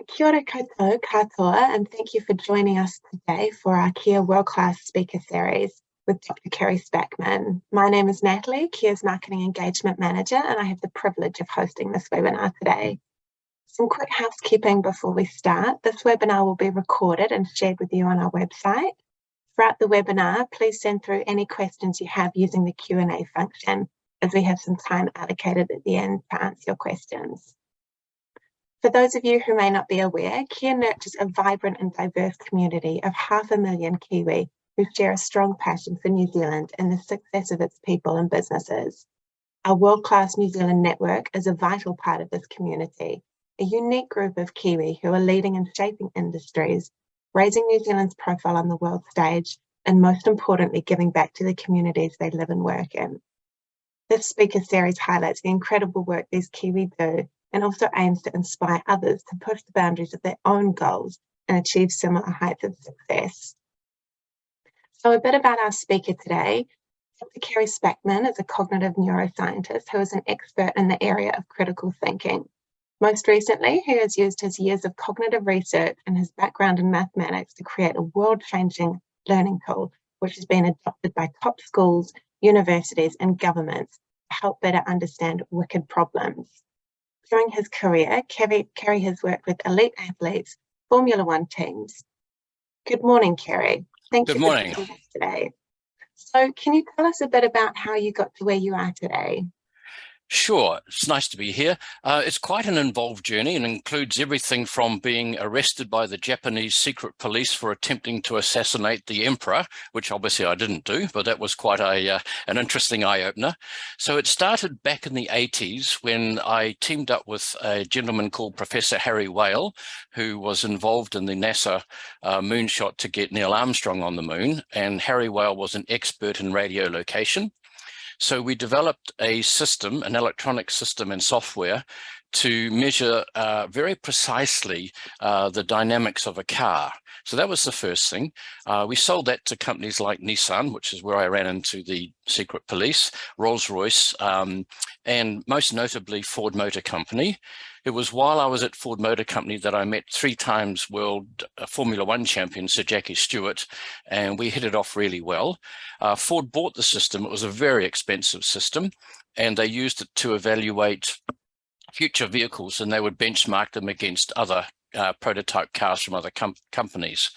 Kia ora koutou katoa, and thank you for joining us today for our Kia World Class Speaker Series with Dr. Kerry Spackman. My name is Natalie, Kia's Marketing Engagement Manager, and I have the privilege of hosting this webinar today. Some quick housekeeping before we start. This webinar will be recorded and shared with you on our website. Throughout the webinar, please send through any questions you have using the Q&A function, as we have some time allocated at the end to answer your questions. For those of you who may not be aware, Kia nurtures a vibrant and diverse community of 500,000 Kiwi who share a strong passion for New Zealand and the success of its people and businesses. Our world-class New Zealand network is a vital part of this community, a unique group of Kiwi who are leading and shaping industries, raising New Zealand's profile on the world stage, and most importantly, giving back to the communities they live and work in. This speaker series highlights the incredible work these Kiwi do and also aims to inspire others to push the boundaries of their own goals and achieve similar heights of success. So a bit about our speaker today. Dr. Kerry Spackman is a cognitive neuroscientist who is an expert in the area of critical thinking. Most recently, he has used his years of cognitive research and his background in mathematics to create a world-changing learning tool, which has been adopted by top schools, universities, and governments to help better understand wicked problems. During his career, Kerry has worked with elite athletes, Formula One teams. Good morning, Kerry. Thank you for joining us today. So can you tell us a bit about how you got to where you are today? Sure, it's nice to be here. It's quite an involved journey and includes everything from being arrested by the Japanese secret police for attempting to assassinate the emperor, which obviously I didn't do, but that was quite an interesting eye-opener. So it started back in the 80s when I teamed up with a gentleman called Professor Harry Whale, who was involved in the NASA moonshot to get Neil Armstrong on the moon, and Harry Whale was an expert in radio location. So we developed a system, an electronic system and software to measure very precisely the dynamics of a car. So that was the first thing. We sold that to companies like Nissan, which is where I ran into the secret police, Rolls-Royce, and most notably Ford Motor Company. It was while I was at Ford Motor Company that I met 3 times world Formula One champion, Sir Jackie Stewart, and we hit it off really well. Ford bought the system. It was a very expensive system, and they used it to evaluate future vehicles, and they would benchmark them against other prototype cars from other companies.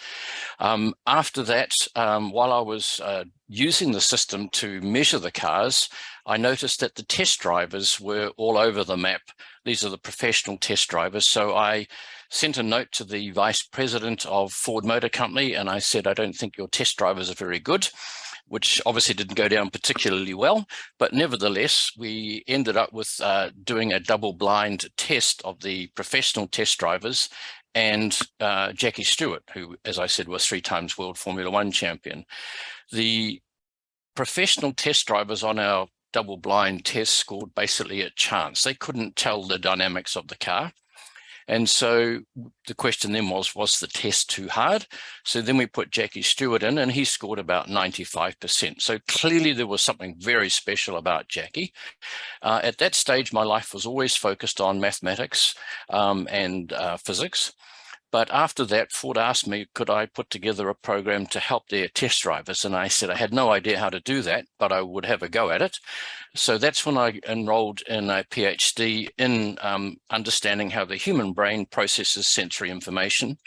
After that, while I was using the system to measure the cars, I noticed that the test drivers were all over the map. These are the professional test drivers. So I sent a note to the vice president of Ford Motor Company, and I said, I don't think your test drivers are very good, which obviously didn't go down particularly well. But nevertheless, we ended up with doing a double-blind test of the professional test drivers and Jackie Stewart, who, as I said, was 3 times world Formula One champion. The professional test drivers on our double-blind test scored basically at chance. They couldn't tell the dynamics of the car. And so the question then was the test too hard? So then we put Jackie Stewart in, and he scored about 95%. So clearly there was something very special about Jackie. At that stage, my life was always focused on mathematics and physics. But after that, Ford asked me, could I put together a program to help their test drivers? And I said I had no idea how to do that, but I would have a go at it. So that's when I enrolled in a PhD in understanding how the human brain processes sensory information.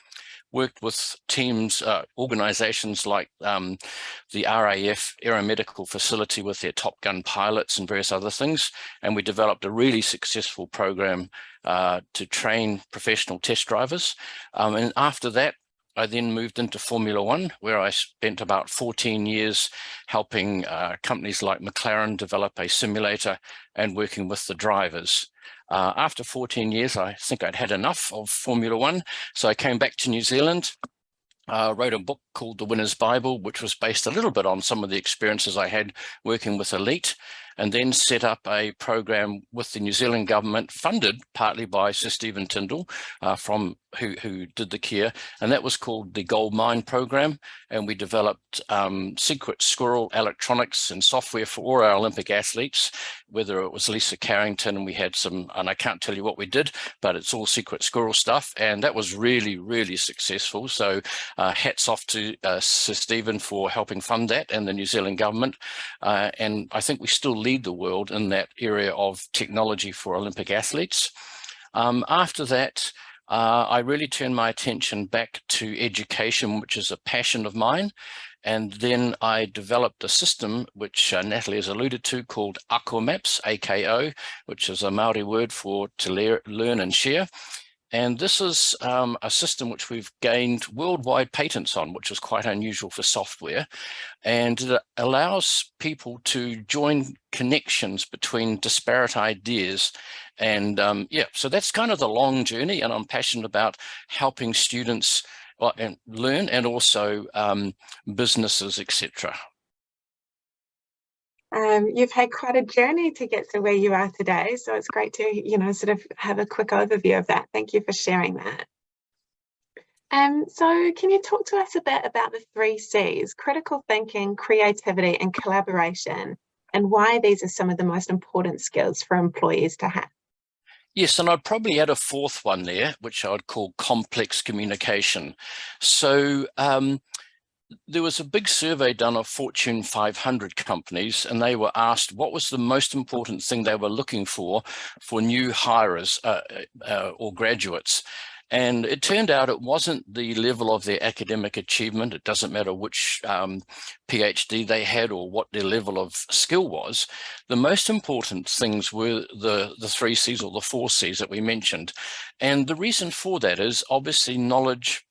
Worked with teams, organizations like the RAF Aeromedical Facility with their Top Gun pilots and various other things. And we developed a really successful program to train professional test drivers. And after that, I then moved into Formula One, where I spent about 14 years helping companies like McLaren develop a simulator and working with the drivers. After 14 years, I think I'd had enough of Formula One, so I came back to New Zealand, wrote a book called The Winner's Bible, which was based a little bit on some of the experiences I had working with elite. and then set up a program with the New Zealand government, funded partly by Sir Stephen Tyndall, who did the KEA, and that was called the Gold Mine program. And we developed secret squirrel electronics and software for all our Olympic athletes, whether it was Lisa Carrington, and we had some, and I can't tell you what we did, but it's all secret squirrel stuff, and that was really, really successful. So hats off to Sir Stephen for helping fund that, and the New Zealand government. And I think we still lead the world in that area of technology for Olympic athletes. After that, I really turned my attention back to education, which is a passion of mine. And then I developed a system, which Natalie has alluded to, called AKO Maps, AKO, which is a Maori word for to learn and share. And this is a system which we've gained worldwide patents on, which is quite unusual for software. And it allows people to join connections between disparate ideas. And yeah, so that's kind of the long journey. And I'm passionate about helping students and learn, and also businesses, etc. You've had quite a journey to get to where you are today, so it's great to, sort of have a quick overview of that. Thank you for sharing that. So can you talk to us a bit about the 3 C's: critical thinking, creativity, and collaboration, and why these are some of the most important skills for employees to have? Yes, and I'd probably add a 4th one there, which I would call complex communication. So there was a big survey done of Fortune 500 companies, and they were asked what was the most important thing they were looking for new hires or graduates. And it turned out it wasn't the level of their academic achievement. It doesn't matter which PhD they had or what their level of skill was. The most important things were the 3 C's or the 4 C's that we mentioned. And the reason for that is obviously knowledge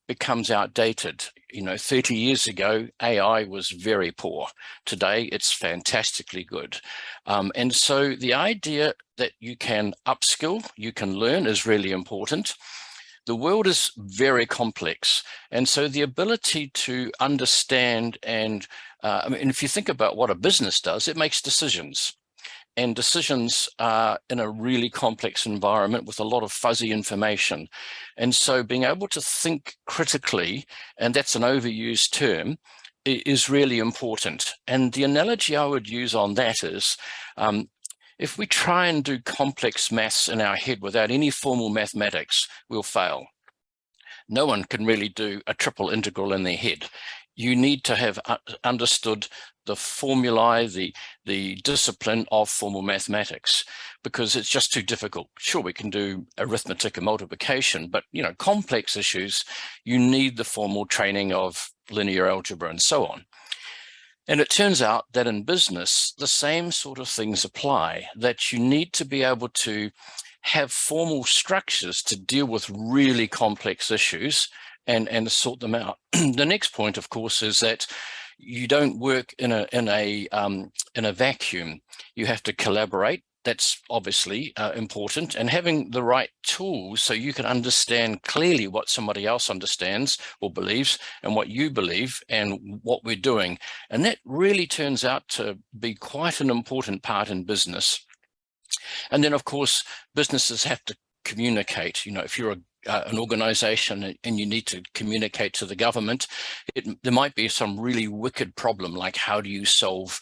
becomes outdated. 30 years ago, AI was very poor. Today, it's fantastically good. And so the idea that you can upskill, you can learn, is really important. The world is very complex. And so the ability to understand and, if you think about what a business does, it makes decisions. And decisions are in a really complex environment with a lot of fuzzy information. And so being able to think critically, and that's an overused term, is really important. And the analogy I would use on that is, if we try and do complex maths in our head without any formal mathematics, we'll fail. No one can really do a triple integral in their head. You need to have understood the formulae, the discipline of formal mathematics, because it's just too difficult. Sure, we can do arithmetic and multiplication, but complex issues, you need the formal training of linear algebra and so on. And it turns out that in business, the same sort of things apply, that you need to be able to have formal structures to deal with really complex issues and sort them out. The next point, of course, is that you don't work in a vacuum. You have to collaborate. That's obviously important, and having the right tools so you can understand clearly what somebody else understands or believes and what you believe and what we're doing. And that really turns out to be quite an important part in business. And then, of course, businesses have to communicate. If you're an organization and you need to communicate to the government, there might be some really wicked problem, like how do you solve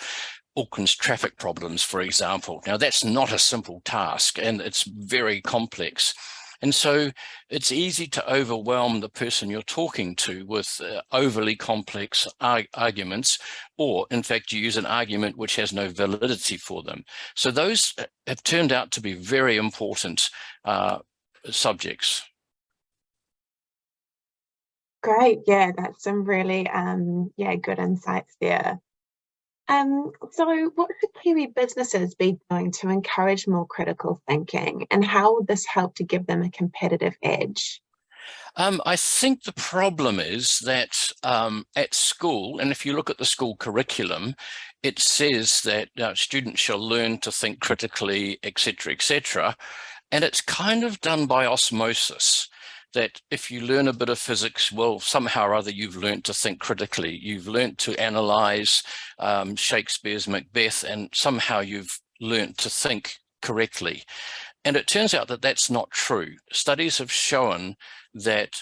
Auckland's traffic problems, for example. Now, that's not a simple task, and it's very complex. And so it's easy to overwhelm the person you're talking to with overly complex arguments, or in fact, you use an argument which has no validity for them. So those have turned out to be very important subjects. Great, yeah, that's some really good insights there. So what should Kiwi businesses be doing to encourage more critical thinking, and how will this help to give them a competitive edge? I think the problem is that at school, and if you look at the school curriculum, it says that students shall learn to think critically, etc., etc., and it's kind of done by osmosis. that if you learn a bit of physics, well, somehow or other you've learned to think critically. You've learned to analyze Shakespeare's Macbeth, and somehow you've learned to think correctly. And it turns out that that's not true. Studies have shown that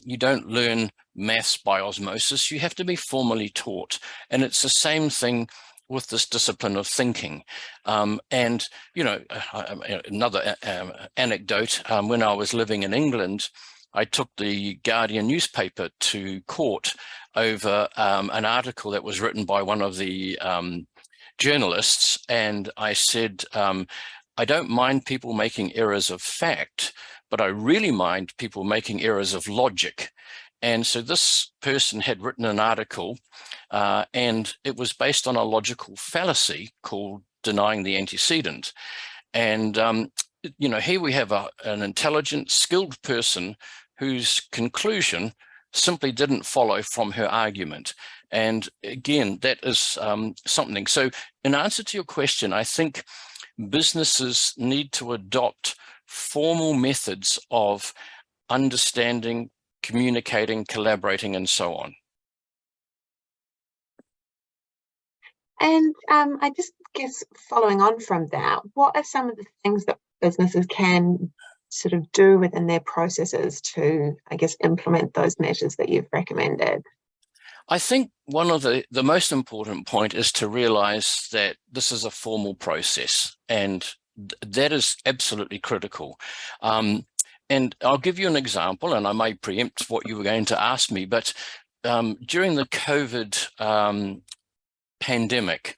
you don't learn maths by osmosis. You have to be formally taught. And it's the same thing with this discipline of thinking. And, you know, another anecdote, when I was living in England, I took the Guardian newspaper to court over an article that was written by one of the journalists. And I said, I don't mind people making errors of fact, but I really mind people making errors of logic. And so this person had written an article, and it was based on a logical fallacy called denying the antecedent. And, you know, here we have an intelligent, skilled person whose conclusion simply didn't follow from her argument. And again, that is something. So in answer to your question, I think businesses need to adopt formal methods of understanding, communicating, collaborating, and so on. And I just guess following on from that, what are some of the things that businesses can sort of do within their processes to, I guess, implement those measures that you've recommended? I think one of the most important point is to realize that this is a formal process, and that is absolutely critical. And I'll give you an example, and I may preempt what you were going to ask me, but during the COVID pandemic,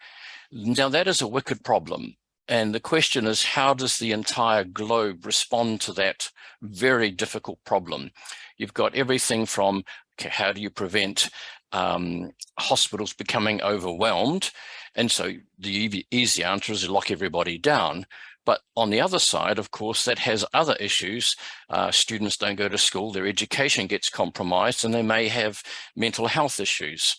now that is a wicked problem. And the question is, how does the entire globe respond to that very difficult problem? You've got everything from, okay, how do you prevent hospitals becoming overwhelmed? And so the easy answer is to lock everybody down. But on the other side, of course, that has other issues. Students don't go to school, their education gets compromised, and they may have mental health issues.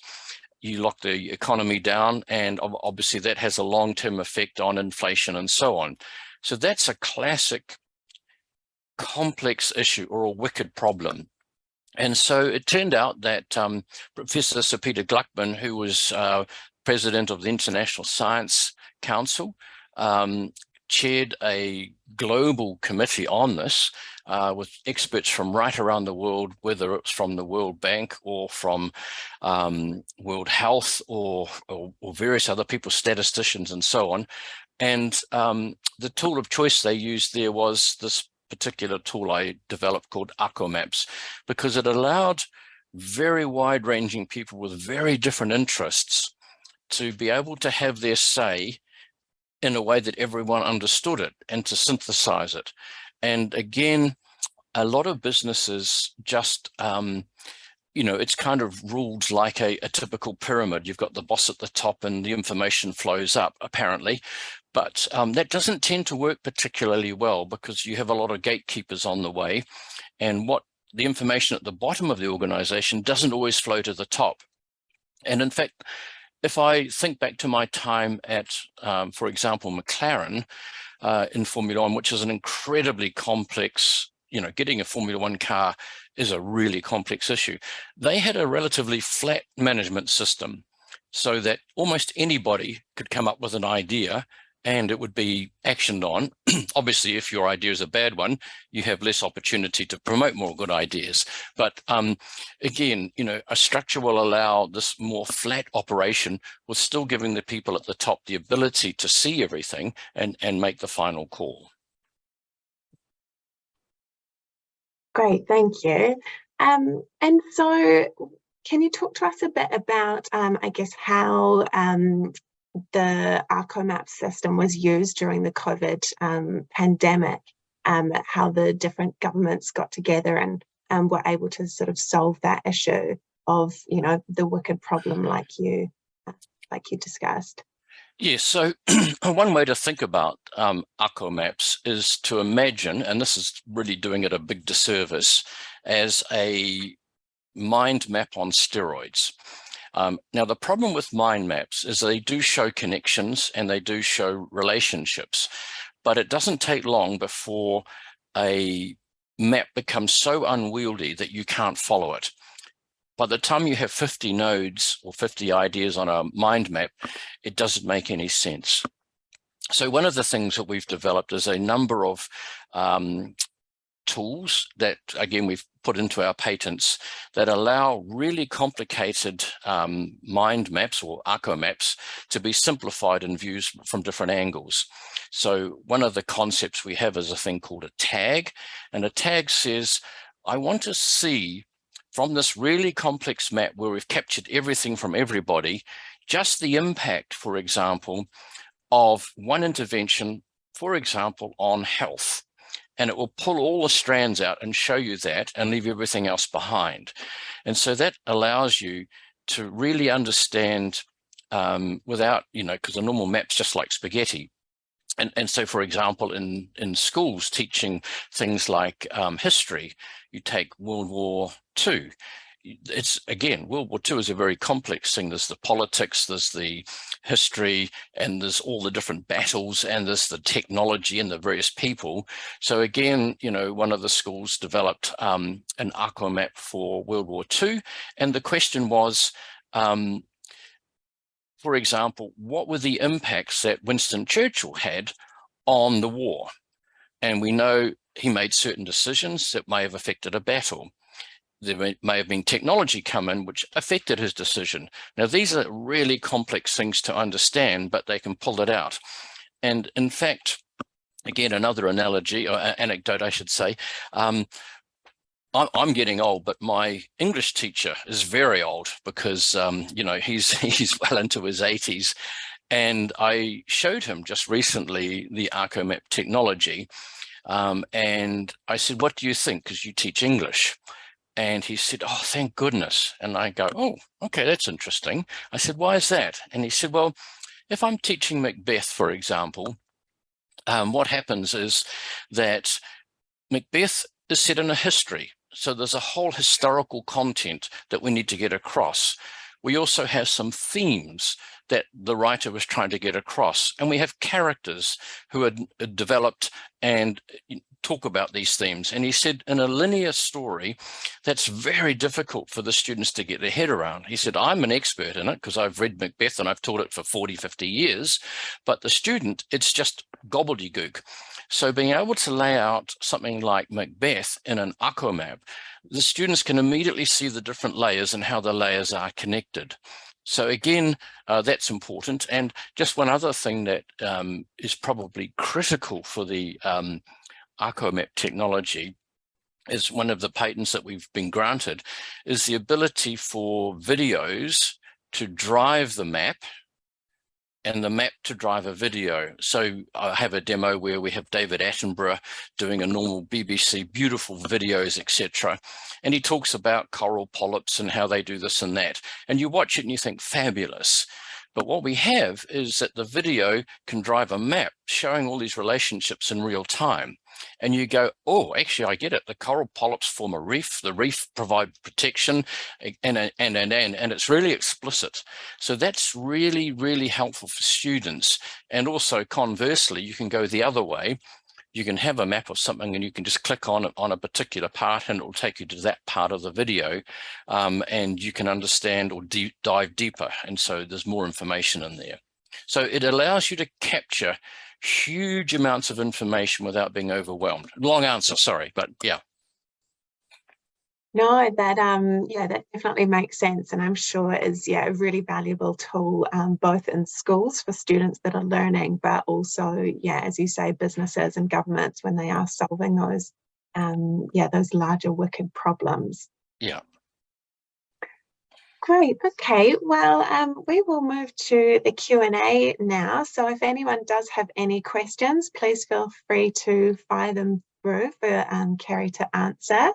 You lock the economy down, and obviously that has a long-term effect on inflation and so on. So that's a classic complex issue, or a wicked problem. And so it turned out that Professor Sir Peter Gluckman, who was president of the International Science Council, chaired a global committee on this with experts from right around the world, whether it's from the World Bank or from World Health or various other people, statisticians and so on. And the tool of choice they used there was this particular tool I developed called ARCOmaps, because it allowed very wide-ranging people with very different interests to be able to have their say in a way that everyone understood it, and to synthesize it. And again, a lot of businesses just, you know, it's kind of ruled like a typical pyramid. You've got the boss at the top and the information flows up, apparently. But that doesn't tend to work particularly well, because you have a lot of gatekeepers on the way. And what the information at the bottom of the organization doesn't always flow to the top. And in fact, if I think back to my time at, for example, McLaren in Formula One, which is an incredibly complex, you know, getting a Formula One car is a really complex issue. They had a relatively flat management system, so that almost anybody could come up with an idea and it would be actioned on. Obviously, if your idea is a bad one, you have less opportunity to promote more good ideas. But again, you know, a structure will allow this more flat operation, with still giving the people at the top the ability to see everything and make the final call. Great, thank you. And so can you talk to us a bit about, I guess, how the ARCOmap system was used during the COVID pandemic, how the different governments got together and were able to sort of solve that issue of, you know, the wicked problem like you discussed? Yes, so one way to think about ARCOmaps is to imagine, and this is really doing it a big disservice, as a mind map on steroids. Now, the problem with mind maps is they do show connections and they do show relationships, but it doesn't take long before a map becomes so unwieldy that you can't follow it. By the time you have 50 nodes or 50 ideas on a mind map, it doesn't make any sense. So one of the things that we've developed is a number of tools that, again, we've put into our patents that allow really complicated mind maps or ARCO maps to be simplified and viewed from different angles. So one of the concepts we have is a thing called a tag, and a tag says, I want to see from this really complex map where we've captured everything from everybody, just the impact, for example, of one intervention, for example, on health. And it will pull all the strands out and show you that and leave everything else behind. And so that allows you to really understand without, because a normal map's just like spaghetti. And so, for example, in schools teaching things like history, you take World War II. It's, again, World War II is a very complex thing. There's the politics, there's the history, and there's all the different battles, and there's the technology and the various people. So again, one of the schools developed an ARCO map for World War II. And the question was, for example, what were the impacts that Winston Churchill had on the war? And we know he made certain decisions that may have affected a battle. There may have been technology come in which affected his decision. Now, these are really complex things to understand, but they can pull it out. And in fact, again, another analogy, or anecdote, I should say, I'm getting old, but my English teacher is very old because, he's well into his 80s. And I showed him just recently the ARCO map technology. And I said, what do you think? Because you teach English. And he said, oh, thank goodness. And I go, oh, okay, that's interesting. I said, why is that? And he said, well, if I'm teaching Macbeth, for example, what happens is that Macbeth is set in a history. So there's a whole historical content that we need to get across. We also have some themes that the writer was trying to get across. And we have characters who are developed and talk about these themes. And he said, in a linear story, that's very difficult for the students to get their head around. He said, I'm an expert in it because I've read Macbeth and I've taught it for 40, 50 years. But the student, it's just gobbledygook. So being able to lay out something like Macbeth in an ARCO map, the students can immediately see the different layers and how the layers are connected. So again, that's important. And just one other thing that is probably critical for the ARCO map technology is one of the patents that we've been granted is the ability for videos to drive the map and the map to drive a video. So I have a demo where we have David Attenborough doing a normal BBC, beautiful videos, etc. And he talks about coral polyps and how they do this and that. And you watch it and you think, fabulous. But what we have is that the video can drive a map showing all these relationships in real time. And you go, oh, actually, I get it. The coral polyps form a reef. The reef provide protection, and it's really explicit. So that's really, really helpful for students. And also, conversely, you can go the other way. You can have a map of something and you can just click on it on a particular part and it will take you to that part of the video, and you can understand or dive deeper. And so there's more information in there. So it allows you to capture huge amounts of information without being overwhelmed. Long answer, sorry, but yeah. No, that definitely makes sense, and I'm sure is a really valuable tool, both in schools for students that are learning, but also as you say, businesses and governments when they are solving those those larger wicked problems. Yeah. Great. Okay. Well, we will move to the Q&A now. So if anyone does have any questions, please feel free to fire them through for Kerry to answer.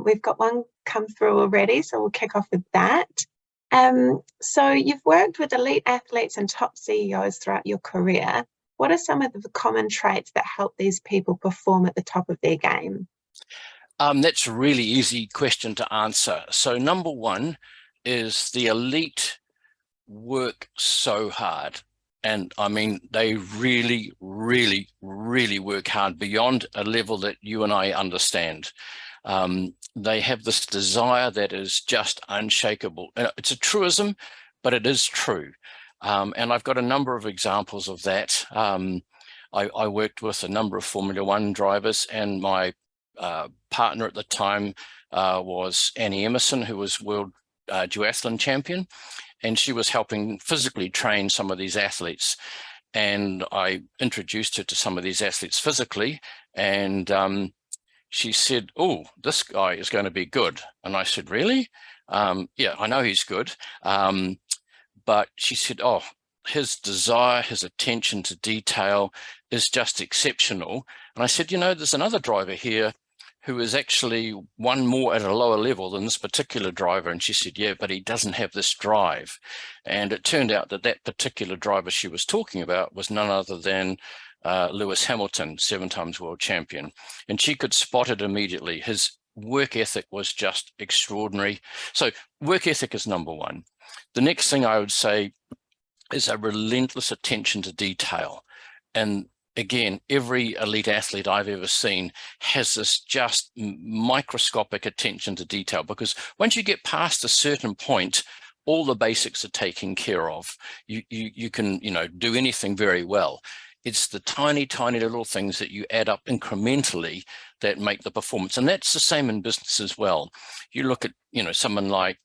We've got one come through already, so we'll kick off with that. So you've worked with elite athletes and top CEOs throughout your career. What are some of the common traits that help these people perform at the top of their game? That's a really easy question to answer. So number one is the elite work so hard. And I mean, they really, really, really work hard beyond a level that you and I understand. They have this desire that is just unshakable. It's a truism, but it is true. And I've got a number of examples of that. I worked with a number of Formula One drivers, and my partner at the time was Annie Emerson, who was world duathlon champion, and she was helping physically train some of these athletes. And I introduced her to some of these athletes physically, and she said, "Oh, this guy is going to be good." And I said, "Really?" "Yeah, I know he's good." But she said, "Oh, his desire, his attention to detail is just exceptional." And I said, "You know, there's another driver here who is actually one more at a lower level than this particular driver." And she said, "Yeah, but he doesn't have this drive." And it turned out that that particular driver she was talking about was none other than Lewis Hamilton, 7 times world champion. And she could spot it immediately. His work ethic was just extraordinary. So work ethic is number one. The next thing I would say is a relentless attention to detail. And again, every elite athlete I've ever seen has this just microscopic attention to detail, because once you get past a certain point, all the basics are taken care of. You can, do anything very well. It's the tiny, tiny little things that you add up incrementally that make the performance. And that's the same in business as well. You look at, someone like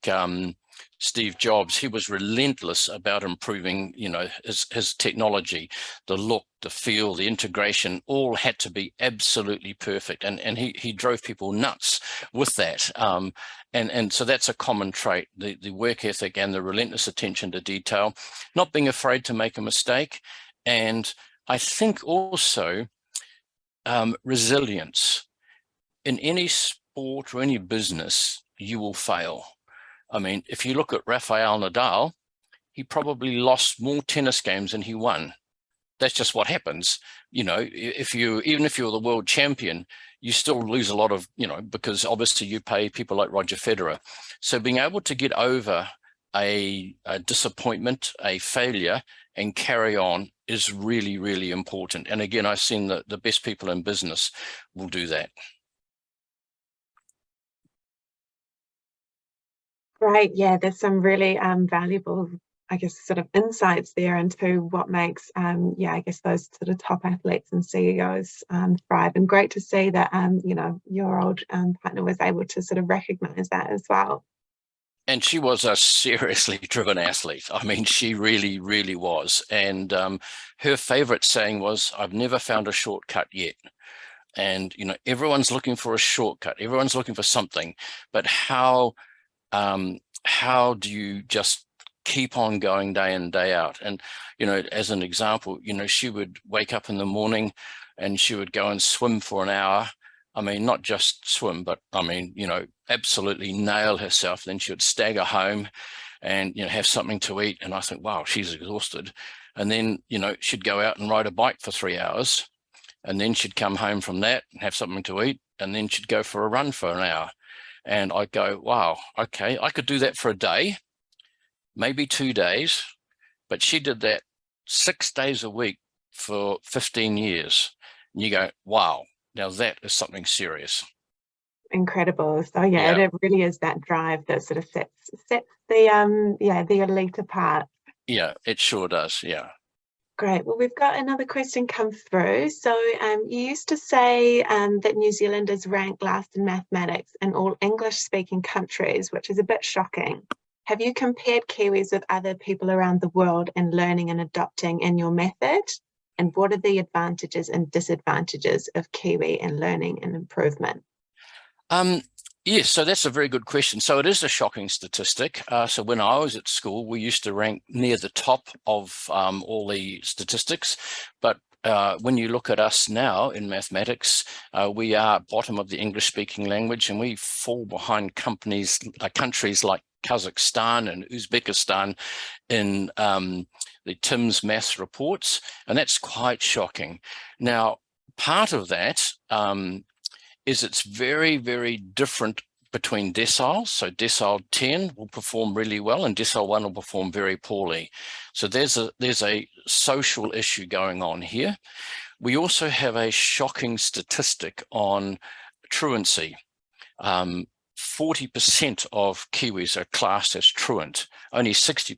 Steve Jobs. He was relentless about improving, his technology, the look, the feel, the integration, all had to be absolutely perfect. And he drove people nuts with that. And so that's a common trait, the work ethic and the relentless attention to detail, not being afraid to make a mistake. And I think also resilience. In any sport or any business, you will fail. I mean, if you look at Rafael Nadal, he probably lost more tennis games than he won. That's just what happens. Even if you're the world champion, you still lose a lot of, because obviously you pay people like Roger Federer. So being able to get over a disappointment, a failure, and carry on is really, really important. And again, I've seen that the best people in business will do that. Great. Yeah, there's some really valuable, I guess, sort of insights there into what makes, I guess those sort of top athletes and CEOs thrive. And great to see that, your old partner was able to sort of recognize that as well. And she was a seriously driven athlete. I mean, she really, really was. And her favorite saying was, "I've never found a shortcut yet." And, everyone's looking for a shortcut. Everyone's looking for something. But how do you just keep on going day in, day out? And, as an example, she would wake up in the morning and she would go and swim for an hour. I mean, not just swim, but I mean, absolutely nail herself. Then she would stagger home and, have something to eat. And I think, wow, she's exhausted. And then, she'd go out and ride a bike for 3 hours. And then she'd come home from that and have something to eat. And then she'd go for a run for an hour. And I go, wow, okay, I could do that for a day, maybe 2 days, but she did that 6 days a week for 15 years. And you go, wow, now that is something serious. Incredible. So yeah, it really is that drive that sort of sets the elite apart. Yeah, it sure does. Yeah. Great. Well, we've got another question come through. So you used to say that New Zealanders rank last in mathematics in all English-speaking countries, which is a bit shocking. Have you compared Kiwis with other people around the world in learning and adopting in your method? And what are the advantages and disadvantages of Kiwi in learning and improvement? Yes, so that's a very good question. So it is a shocking statistic. So when I was at school, we used to rank near the top of all the statistics. But when you look at us now in mathematics, we are bottom of the English-speaking language, and we fall behind countries like Kazakhstan and Uzbekistan in the TIMSS maths reports, and that's quite shocking. Now, part of that is it's very, very different between deciles. So decile 10 will perform really well and decile 1 will perform very poorly. So there's a social issue going on here. We also have a shocking statistic on truancy. 40% of Kiwis are classed as truant. Only 60%,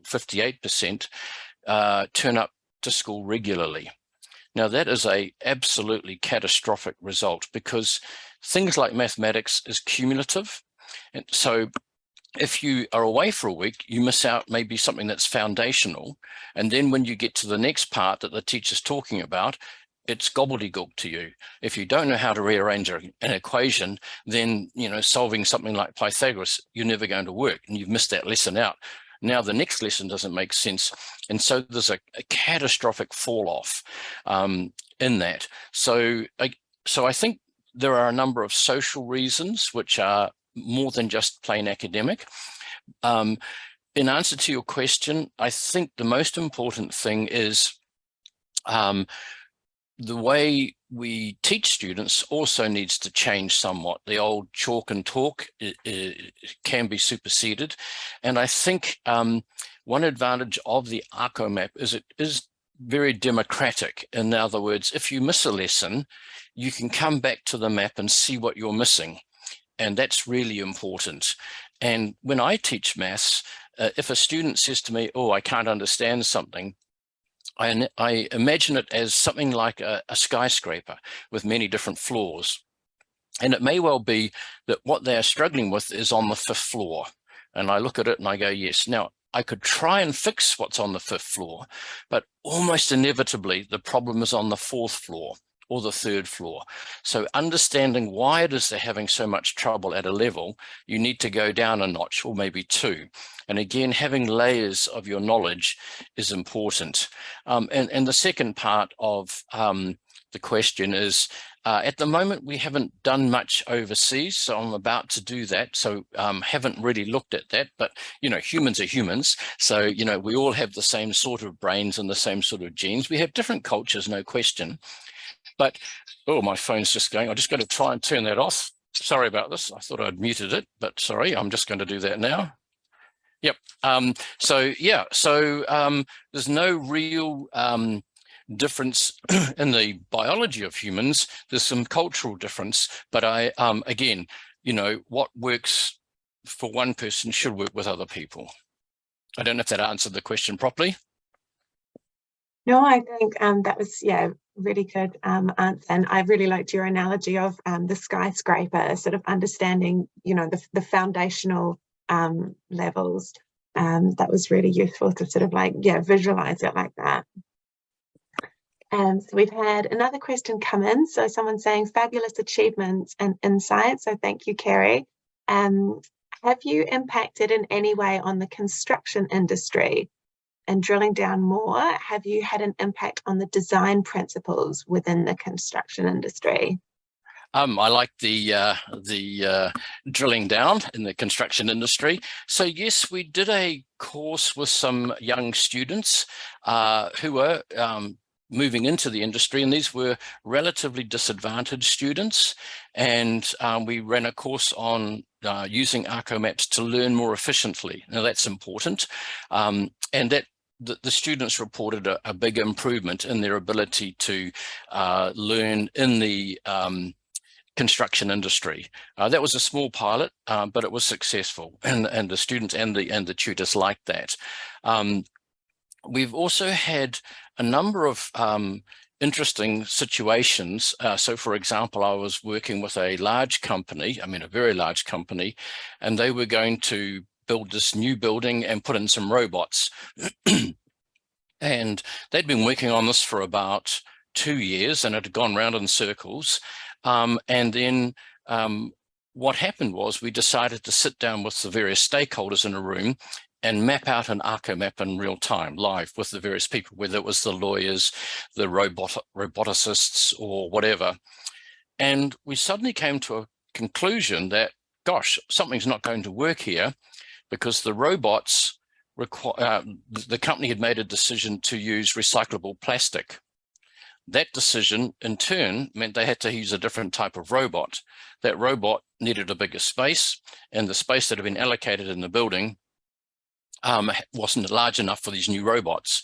58% turn up to school regularly. Now that is a absolutely catastrophic result, because things like mathematics is cumulative. And so if you are away for a week, you miss out maybe something that's foundational. And then when you get to the next part that the teacher's talking about, it's gobbledygook to you. If you don't know how to rearrange an equation, then, you know, solving something like Pythagoras, you're never going to work, and you've missed that lesson out. Now the next lesson doesn't make sense. And so there's a catastrophic fall off in that. So I think there are a number of social reasons which are more than just plain academic. In answer to your question, I think the most important thing is the way we teach students also needs to change somewhat. The old chalk and talk can be superseded. And I think one advantage of the ArcoMap is it is very democratic. In other words, if you miss a lesson, you can come back to the map and see what you're missing. And that's really important. And when I teach maths, if a student says to me, oh, I can't understand something, I imagine it as something like a skyscraper with many different floors. And it may well be that what they're struggling with is on the 5th floor. And I look at it and I go, yes. Now, I could try and fix what's on the 5th floor, but almost inevitably, the problem is on the 4th floor or the 3rd floor. So understanding why it is they're having so much trouble at a level, you need to go down a notch or maybe 2. And again, having layers of your knowledge is important. And the second part of the question is, at the moment, we haven't done much overseas, so I'm about to do that. So haven't really looked at that, but, you know, humans are humans. So, you know, we all have the same sort of brains and the same sort of genes. We have different cultures, no question. But, oh, my phone's just going. I'm just going to try and turn that off. Sorry about this. I thought I'd muted it, but sorry, I'm just going to do that now. Yep. There's no real difference in the biology of humans. There's some cultural difference, but again, you know, what works for one person should work with other people. I don't know if that answered the question properly. No, I think that was, really good answer. And I really liked your analogy of the skyscraper, sort of understanding, you know, the foundational levels. That was really useful to sort of visualize it like that. So we've had another question come in. So someone's saying fabulous achievements and insights. So thank you, Kerry. Have you impacted in any way on the construction industry? And drilling down more, have you had an impact on the design principles within the construction industry? I like the drilling down in the construction industry. So yes, we did a course with some young students who were moving into the industry, and these were relatively disadvantaged students. And we ran a course on using ArcoMaps to learn more efficiently. Now that's important, and that the students reported a big improvement in their ability to learn in the construction industry. That was a small pilot, but it was successful, and the students and the tutors liked that. We've also had a number of interesting situations. So for example, I was working with a large company, a very large company, and they were going to build this new building and put in some robots. And they'd been working on this for about 2 years, and it had gone round in circles. And then what happened was we decided to sit down with the various stakeholders in a room and map out an ArcoMap in real time, live, with the various people, whether it was the lawyers, the roboticists, or whatever. And we suddenly came to a conclusion that, gosh, something's not going to work here, because the robots the company had made a decision to use recyclable plastic. That decision, in turn, meant they had to use a different type of robot. That robot needed a bigger space, and the space that had been allocated in the building wasn't large enough for these new robots.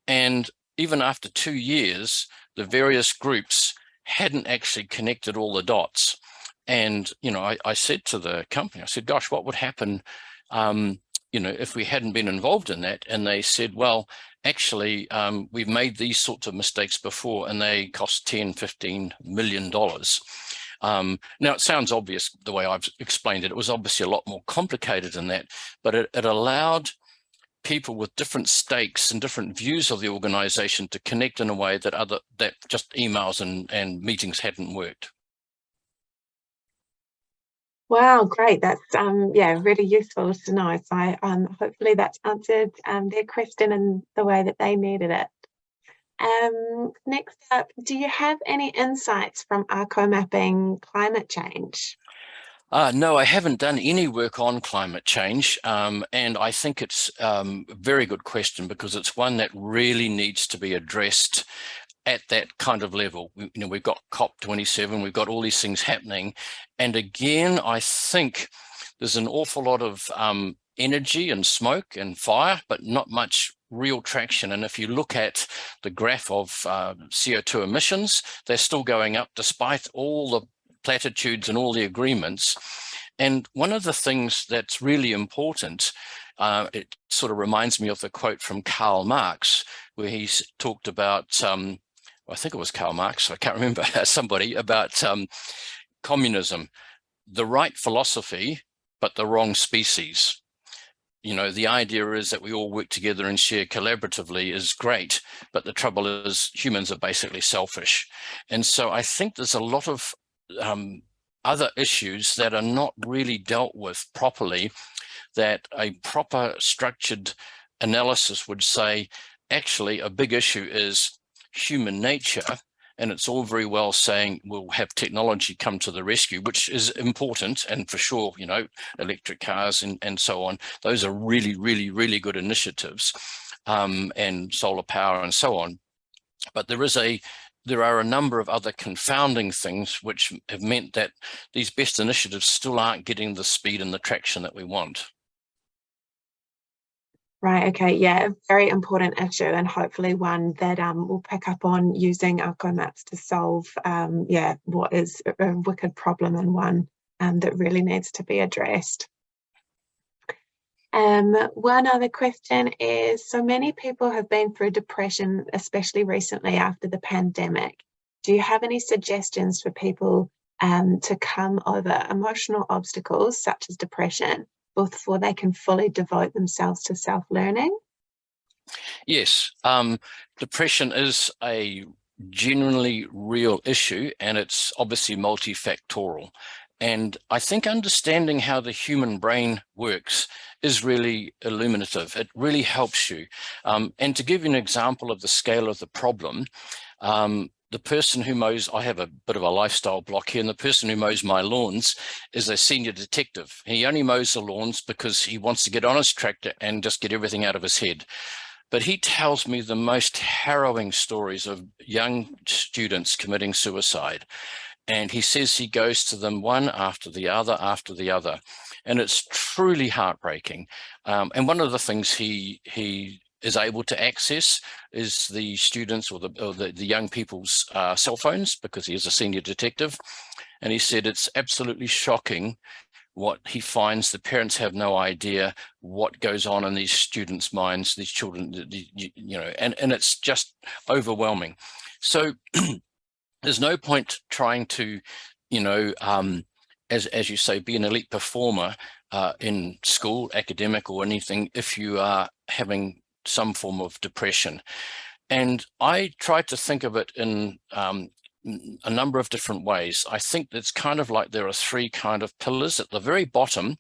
And even after 2 years, the various groups hadn't actually connected all the dots. And, you know, I said to the company, I said, gosh, what would happen, you know, if we hadn't been involved in that? And they said, well, actually, we've made these sorts of mistakes before, and they cost $10–15 million. Now, it sounds obvious the way I've explained it. It was obviously a lot more complicated than that, but it allowed people with different stakes and different views of the organization to connect in a way that just emails and meetings hadn't worked. Wow, great. That's yeah, really useful to know. So hopefully that's answered their question in the way that they needed it. Next up, do you have any insights from ARCO mapping climate change? No, I haven't done any work on climate change, and I think it's a very good question, because it's one that really needs to be addressed at that kind of level. You know, we've got COP27, we've got all these things happening, and again, I think there's an awful lot of energy and smoke and fire, but not much real traction. And if you look at the graph of CO2 emissions, they're still going up despite all the platitudes and all the agreements. And one of the things that's really important, it sort of reminds me of the quote from Karl Marx, where he's talked about, I think it was Karl Marx, I can't remember, somebody, about communism, the right philosophy, but the wrong species. You know, the idea is that we all work together and share collaboratively is great, but the trouble is humans are basically selfish. And so I think there's a lot of other issues that are not really dealt with properly, that a proper structured analysis would say, actually, a big issue is human nature. And it's all very well saying we'll have technology come to the rescue, which is important. And for sure, you know, electric cars and so on, those are really, really, really good initiatives, and solar power and so on. But there are a number of other confounding things which have meant that these best initiatives still aren't getting the speed and the traction that we want. Right, okay, yeah, a very important issue, and hopefully one that we'll pick up on using ARCO maps to solve, yeah, what is a wicked problem, and one that really needs to be addressed. One other question is, so many people have been through depression, especially recently after the pandemic. Do you have any suggestions for people to come over emotional obstacles such as depression before they can fully devote themselves to self-learning? Yes, depression is a genuinely real issue, and it's obviously multifactorial. And I think understanding how the human brain works is really illuminative. It really helps you. And to give you an example of the scale of the problem, the person who mows, I have a bit of a lifestyle block here, and the person who mows my lawns is a senior detective. He only mows the lawns because he wants to get on his tractor and just get everything out of his head. But he tells me the most harrowing stories of young students committing suicide. And he says he goes to them one after the other after the other. And it's truly heartbreaking. And one of the things he is able to access is the students or the young people's cell phones, because he is a senior detective. And he said it's absolutely shocking what he finds. The parents have no idea what goes on in these students' minds, these children, you know, and it's just overwhelming. So there's no point trying to, you know, as you say, be an elite performer in school, academic or anything, if you are having some form of depression. And I tried to think of it in a number of different ways. I think it's kind of like there are three kind of pillars. At the very bottom,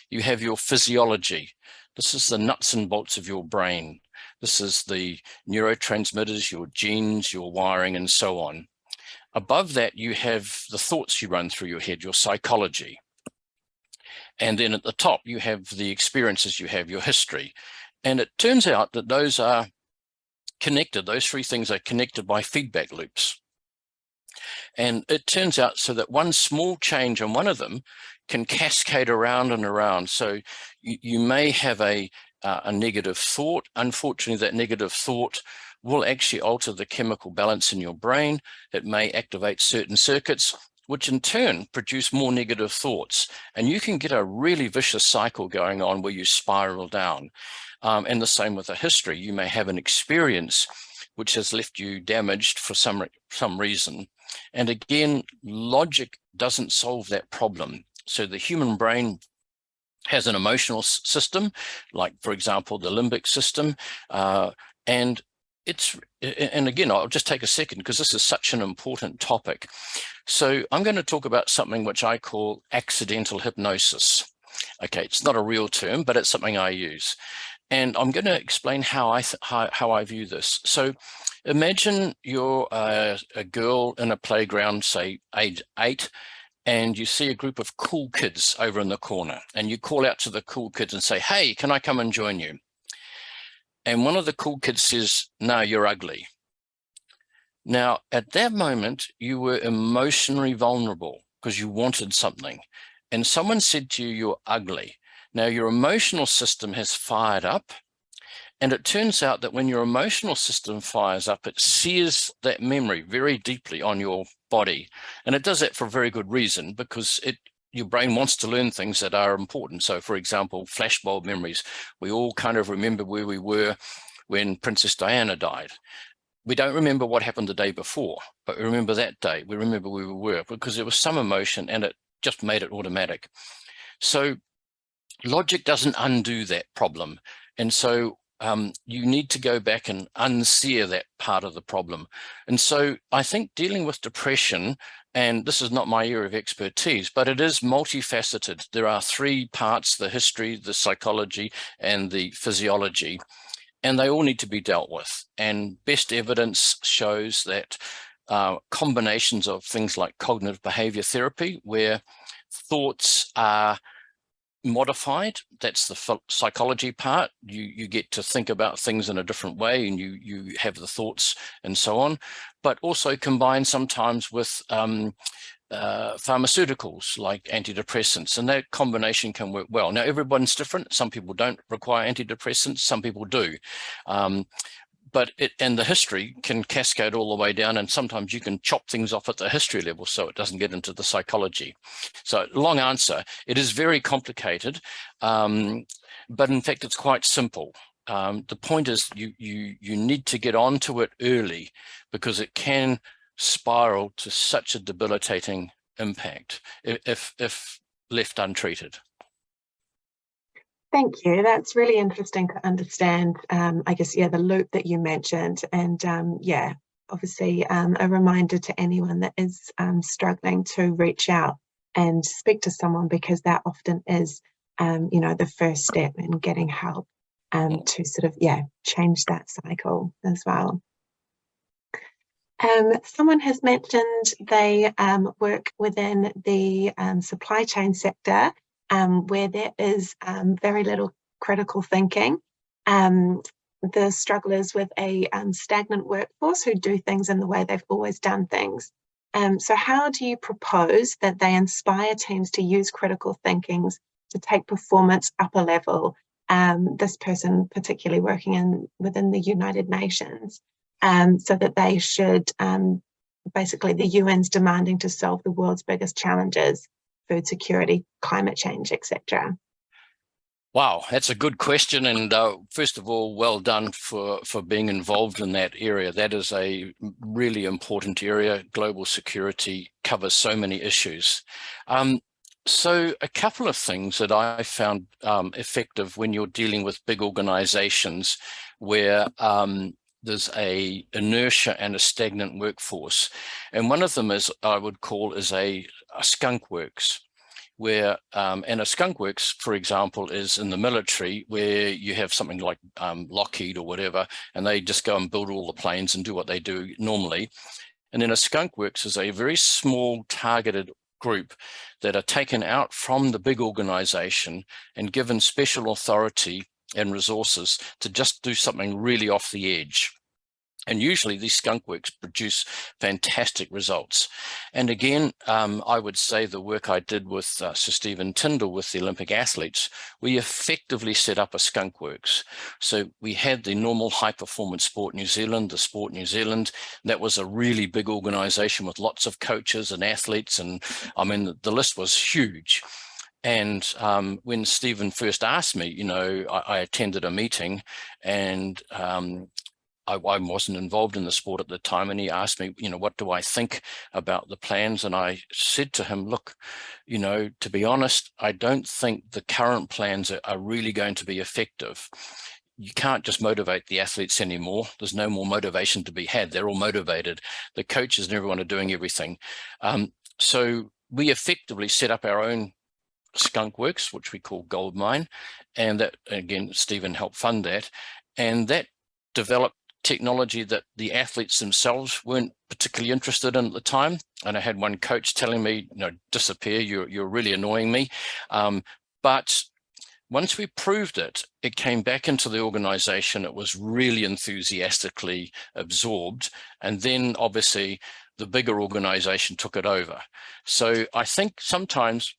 you have your physiology. This is the nuts and bolts of your brain. This is the neurotransmitters, your genes, your wiring, and so on. Above that, you have the thoughts you run through your head, your psychology. And then at the top, you have the experiences you have, your history. And it turns out that those are connected. Those three things are connected by feedback loops. And it turns out so that one small change in one of them can cascade around and around. So you may have a negative thought. Unfortunately, that negative thought will actually alter the chemical balance in your brain. It may activate certain circuits, which in turn produce more negative thoughts. And you can get a really vicious cycle going on where you spiral down. And the same with a history. You may have an experience which has left you damaged for some reason. And again, logic doesn't solve that problem. So the human brain has an emotional system, like, for example, the limbic system. And again, I'll just take a second because this is such an important topic. So I'm going to talk about something which I call accidental hypnosis. Okay, it's not a real term, but it's something I use. And I'm going to explain how I view this. So imagine you're a girl in a playground, say age 8, and you see a group of cool kids over in the corner, and you call out to the cool kids and say, "Hey, can I come and join you?" And one of the cool kids says, "No, you're ugly." Now, at that moment, you were emotionally vulnerable because you wanted something. And someone said to you, "You're ugly." Now, your emotional system has fired up. And it turns out that when your emotional system fires up, it sears that memory very deeply on your body. And it does that for a very good reason, because your brain wants to learn things that are important. So, for example, flashbulb memories. We all kind of remember where we were when Princess Diana died. We don't remember what happened the day before, but we remember that day. We remember where we were because there was some emotion and it just made it automatic. So logic doesn't undo that problem. And so you need to go back and unsear that part of the problem. And so I think dealing with depression, and this is not my area of expertise, but it is multifaceted. There are 3 parts: the history, the psychology, and the physiology, and they all need to be dealt with. And best evidence shows that combinations of things like cognitive behavior therapy, where thoughts are modified, that's the psychology part. You get to think about things in a different way, and you have the thoughts and so on, but also combined sometimes with pharmaceuticals like antidepressants, and that combination can work well. Now, everyone's different. Some people don't require antidepressants, some people do. But the history can cascade all the way down, and sometimes you can chop things off at the history level so it doesn't get into the psychology. So long answer, it is very complicated, but in fact, it's quite simple. The point is you need to get onto it early, because it can spiral to such a debilitating impact if left untreated. Thank you. That's really interesting to understand, I guess, the loop that you mentioned. And obviously a reminder to anyone that is struggling to reach out and speak to someone, because that often is, the first step in getting help to sort of, change that cycle as well. Someone has mentioned they work within the supply chain sector, where there is very little critical thinking. The struggle is with a stagnant workforce who do things in the way they've always done things. So how do you propose that they inspire teams to use critical thinking to take performance up a level? This person particularly working within the United Nations, so that they should, basically the UN's demanding to solve the world's biggest challenges: food security, climate change, etc. Wow, that's a good question. And first of all, well done for being involved in that area. That is a really important area. Global security covers so many issues. So a couple of things that I found effective when you're dealing with big organizations where there's a inertia and a stagnant workforce. And one of them is, I would call, is a skunk works, where, and a skunk works, for example, is in the military, where you have something like Lockheed or whatever, and they just go and build all the planes and do what they do normally. And then a skunk works is a very small targeted group that are taken out from the big organization and given special authority and resources to just do something really off the edge. And usually these skunk works produce fantastic results. And again, I would say the work I did with Sir Stephen Tyndall with the Olympic athletes, we effectively set up a skunk works. So we had the normal high performance Sport New Zealand, the Sport New Zealand. That was a really big organization with lots of coaches and athletes. And I mean, the list was huge. And when Stephen first asked me, you know, I attended a meeting, and I wasn't involved in the sport at the time, and he asked me, you know, what do I think about the plans? And I said to him, look, you know, to be honest, I don't think the current plans are really going to be effective. You can't just motivate the athletes anymore. There's no more motivation to be had. They're all motivated. The coaches and everyone are doing everything. So we effectively set up our own skunk works, which we call Goldmine, and that, again, Stephen helped fund that, and that developed technology that the athletes themselves weren't particularly interested in at the time. And I had one coach telling me, you know, disappear, you're really annoying me. But once we proved it, it came back into the organization. It was really enthusiastically absorbed. And then obviously the bigger organization took it over. So I think sometimes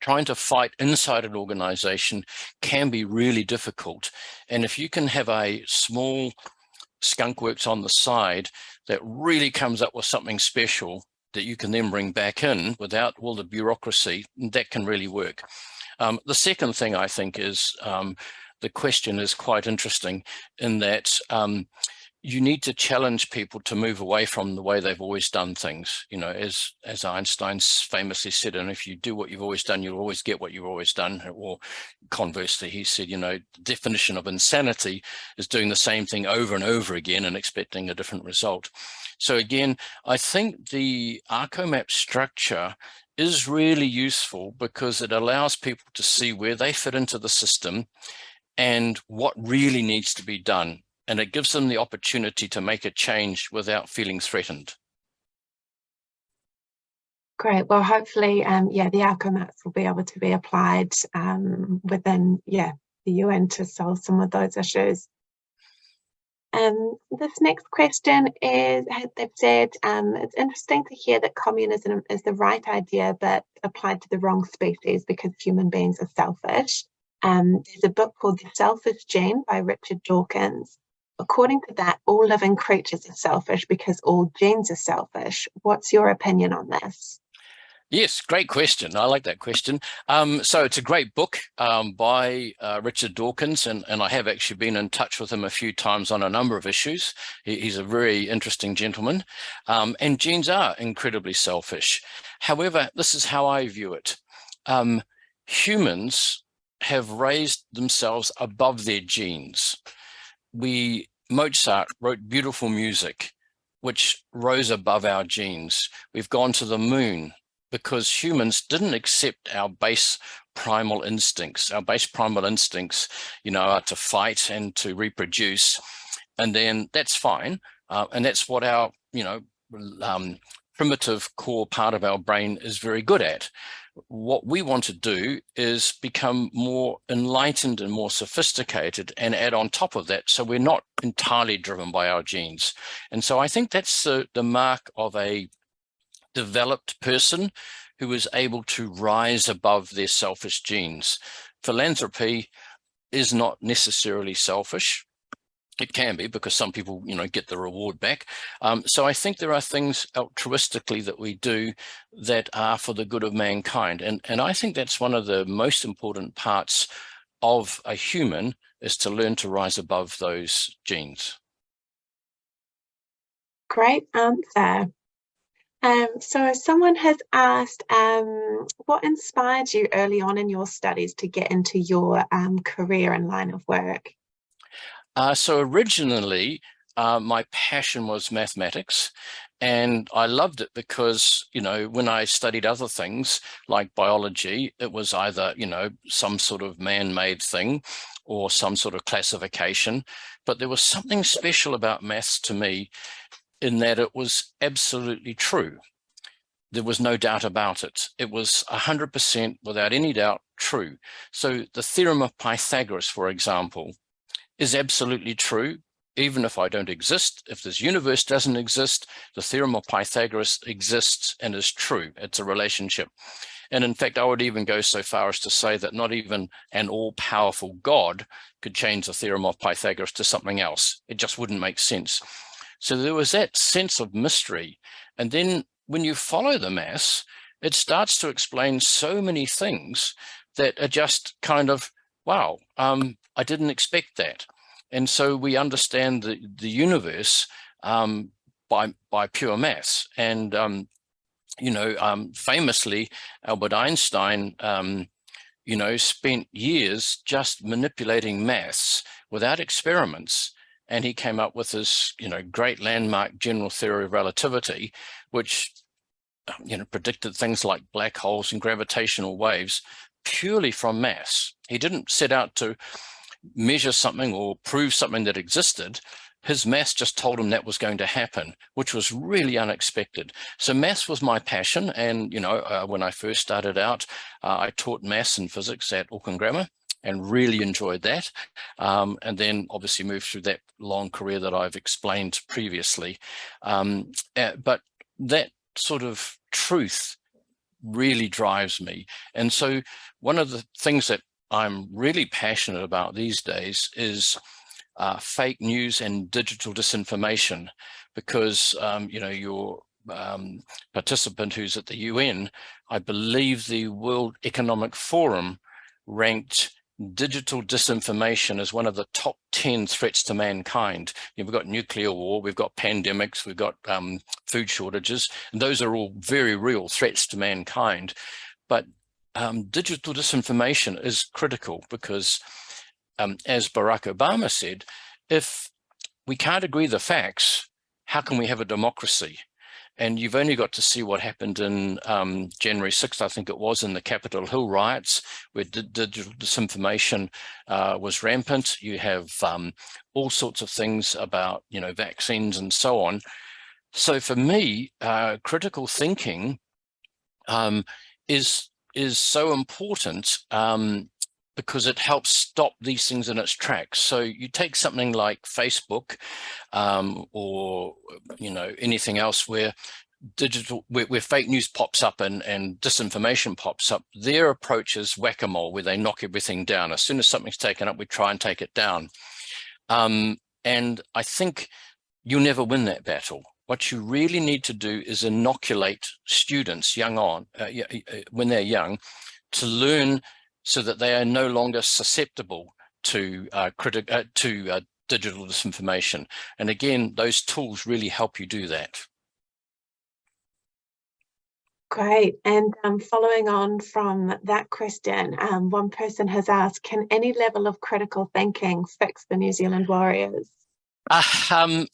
trying to fight inside an organization can be really difficult. And if you can have a small skunk works on the side that really comes up with something special that you can then bring back in without all the bureaucracy, that can really work. The second thing I think is the question is quite interesting in that you need to challenge people to move away from the way they've always done things. You know, as Einstein famously said, and if you do what you've always done, you'll always get what you've always done. Or conversely, he said, you know, the definition of insanity is doing the same thing over and over again and expecting a different result. So again, I think the ArcoMap structure is really useful because it allows people to see where they fit into the system and what really needs to be done. And it gives them the opportunity to make a change without feeling threatened. Great. Well, hopefully, the outcome maps will be able to be applied within, the UN to solve some of those issues. This next question is, they've said, it's interesting to hear that communism is the right idea, but applied to the wrong species because human beings are selfish. There's a book called The Selfish Gene by Richard Dawkins. According to that, all living creatures are selfish because all genes are selfish. What's your opinion on this? Yes, great question. I like that question. So it's a great book by Richard Dawkins, and I have actually been in touch with him a few times on a number of issues. He's a very interesting gentleman, and genes are incredibly selfish. However, this is how I view it. Humans have raised themselves above their genes. Mozart wrote beautiful music, which rose above our genes. We've gone to the moon because humans didn't accept our base primal instincts. Our base primal instincts, you know, are to fight and to reproduce. And then that's fine. And that's what our, primitive core part of our brain is very good at. What we want to do is become more enlightened and more sophisticated and add on top of that, so we're not entirely driven by our genes. And so I think that's the mark of a developed person who is able to rise above their selfish genes. Philanthropy is not necessarily selfish. It can be, because some people, get the reward back. So I think there are things altruistically that we do that are for the good of mankind. And I think that's one of the most important parts of a human, is to learn to rise above those genes. Great answer. So someone has asked, what inspired you early on in your studies to get into your career and line of work? So originally, my passion was mathematics, and I loved it because, when I studied other things like biology, it was either, some sort of man-made thing or some sort of classification. But there was something special about maths to me in that it was absolutely true. There was no doubt about it. It was 100% without any doubt true. So the theorem of Pythagoras, for example, is absolutely true. even if I don't exist, if this universe doesn't exist, the theorem of Pythagoras exists and is true. It's a relationship. And in fact, I would even go so far as to say that not even an all-powerful God could change the theorem of Pythagoras to something else. It just wouldn't make sense. So there was that sense of mystery. And then when you follow the maths, it starts to explain so many things that are just kind of, wow, I didn't expect that. And so we understand the universe by pure maths. And famously, Albert Einstein, spent years just manipulating maths without experiments. And he came up with this, great landmark general theory of relativity, which, predicted things like black holes and gravitational waves purely from maths. He didn't set out to measure something or prove something that existed. His maths just told him that was going to happen, which was really unexpected. So maths was my passion. And, when I first started out, I taught maths and physics at Auckland Grammar and really enjoyed that. And then obviously moved through that long career that I've explained previously. But that sort of truth really drives me. And so one of the things that I'm really passionate about these days is fake news and digital disinformation, because your participant who's at the UN, I believe the World Economic Forum ranked digital disinformation as one of the top 10 threats to mankind. We've got nuclear war, we've got pandemics, we've got food shortages, and those are all very real threats to mankind. But digital disinformation is critical because, as Barack Obama said, if we can't agree the facts, how can we have a democracy? And you've only got to see what happened in January 6th, I think it was, in the Capitol Hill riots, where digital disinformation was rampant. You have all sorts of things about, vaccines and so on. So for me, critical thinking is so important because it helps stop these things in its tracks. So you take something like Facebook or anything else where where fake news pops up and disinformation pops up. Their approach is whack-a-mole, where they knock everything down. As soon as something's taken up, we try and take it down. And I think you'll never win that battle. What you really need to do is inoculate students when they're young, to learn so that they are no longer susceptible to digital disinformation. And again, those tools really help you do that. Great. And following on from that question, one person has asked, can any level of critical thinking fix the New Zealand Warriors? I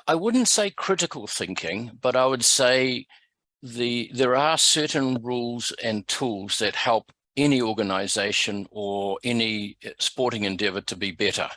wouldn't say critical thinking, but I would say there are certain rules and tools that help any organization or any sporting endeavor to be better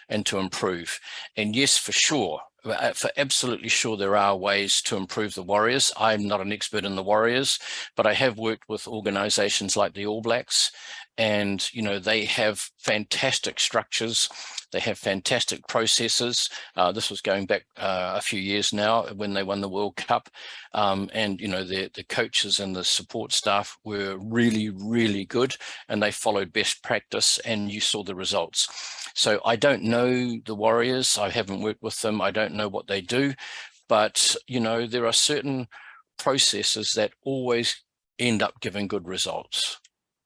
and to improve. And yes, for sure, for absolutely sure, there are ways to improve the Warriors. I'm not an expert in the Warriors, but I have worked with organizations like the All Blacks, and they have fantastic structures. They have fantastic processes. This was going back a few years now when they won the World Cup. And, the coaches and the support staff were really, really good, and they followed best practice, and you saw the results. So I don't know the Warriors. I haven't worked with them. I don't know what they do. But, there are certain processes that always end up giving good results.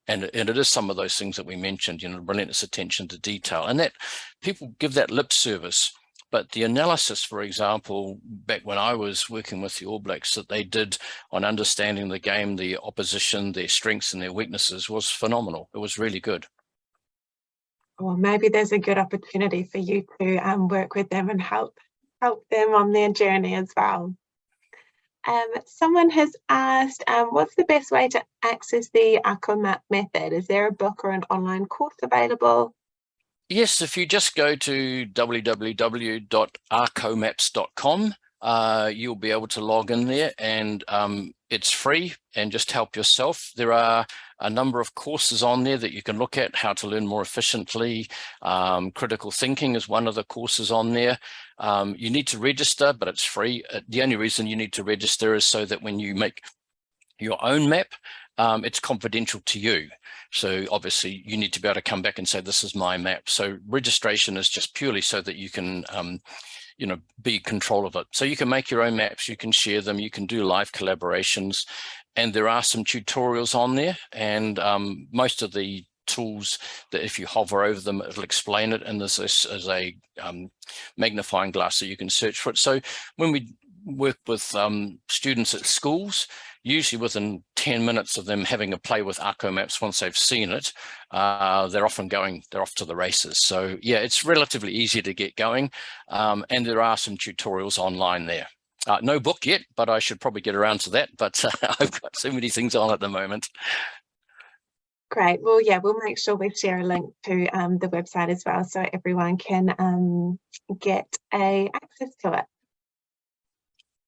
And it is some of those things that we mentioned, relentless attention to detail, and that people give that lip service. But the analysis, for example, back when I was working with the All Blacks, that they did on understanding the game, the opposition, their strengths and their weaknesses, was phenomenal. It was really good. Well, maybe there's a good opportunity for you to work with them and help them on their journey as well. Someone has asked, what's the best way to access the ArcoMap method? Is there a book or an online course available? Yes, if you just go to www.arcomaps.com, you'll be able to log in there, and it's free, and just help yourself. There are a number of courses on there that you can look at, how to learn more efficiently. Critical thinking is one of the courses on there. You need to register, but it's free. The only reason you need to register is so that when you make your own map, it's confidential to you. So obviously you need to be able to come back and say, this is my map. So registration is just purely so that you can be in control of it. So you can make your own maps, you can share them, you can do live collaborations, and there are some tutorials on there. And most of the tools that if you hover over them, it'll explain it. And there's a magnifying glass so you can search for it. So when we work with students at schools, usually within 10 minutes of them having a play with Arco Maps, once they've seen it, they're off to the races. So yeah, it's relatively easy to get going. And there are some tutorials online there. No book yet, but I should probably get around to that. But I've got so many things on at the moment. Great. Well, yeah, we'll make sure we share a link to the website as well, so everyone can get access to it.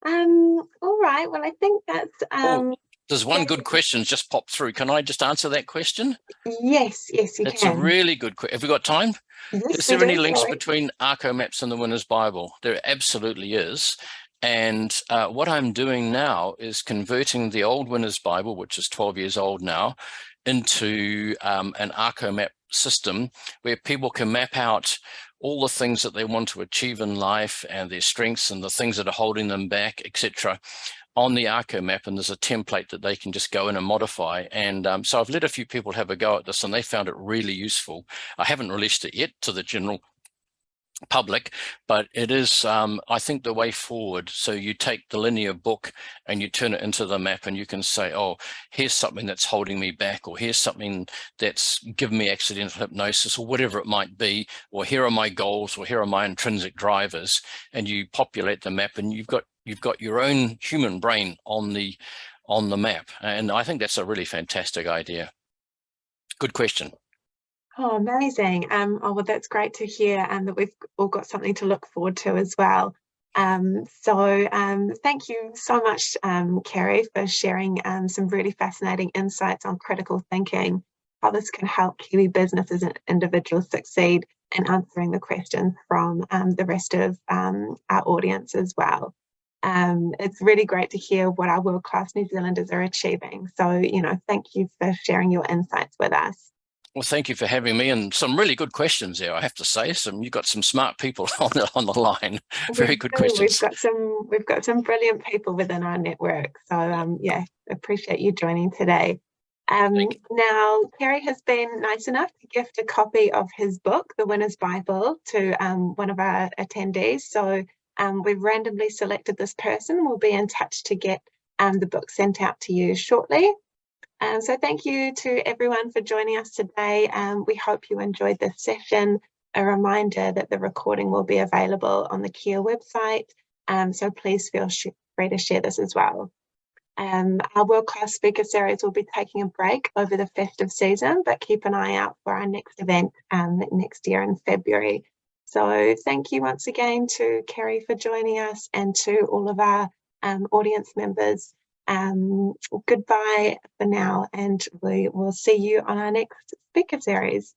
All right. Well, I think that's. There's one good question just popped through. Can I just answer that question? Yes, you can. It's a really good question. Have we got time? Yes, is there any links between Arco Maps and the Winner's Bible? There absolutely is. And what I'm doing now is converting the old Winner's Bible, which is 12 years old now, into an Arco Map system where people can map out all the things that they want to achieve in life and their strengths and the things that are holding them back, etc., on the Arco Map. And there's a template that they can just go in and modify. And so I've let a few people have a go at this, and they found it really useful. I haven't released it yet to the general public, but it is, I think, the way forward. So you take the linear book and you turn it into the map, and you can say, oh, here's something that's holding me back, or here's something that's given me accidental hypnosis, or whatever it might be, or here are my goals, or here are my intrinsic drivers. And you populate the map, and you've got your own human brain on the map. And I think that's a really fantastic idea. Good question. Oh, amazing. Oh, well, that's great to hear, and that we've all got something to look forward to as well. Thank you so much, Kerry, for sharing some really fascinating insights on critical thinking, how this can help Kiwi businesses and individuals succeed, and answering the questions from the rest of our audience as well. It's really great to hear what our world-class New Zealanders are achieving. So, thank you for sharing your insights with us. Well, thank you for having me, and some really good questions there, I have to say. You've got some smart people on the line. Very good questions. We've got some brilliant people within our network. So yeah, appreciate you joining today. Now, Kerry has been nice enough to gift a copy of his book, The Winner's Bible, to one of our attendees. So we've randomly selected this person. We'll be in touch to get the book sent out to you shortly. So thank you to everyone for joining us today. We hope you enjoyed this session. A reminder that the recording will be available on the KIA website, so please feel free to share this as well. Our world-class speaker series will be taking a break over the festive season, but keep an eye out for our next event next year in February. So thank you once again to Kerry for joining us, and to all of our audience members. Goodbye for now, and we will see you on our next speaker series.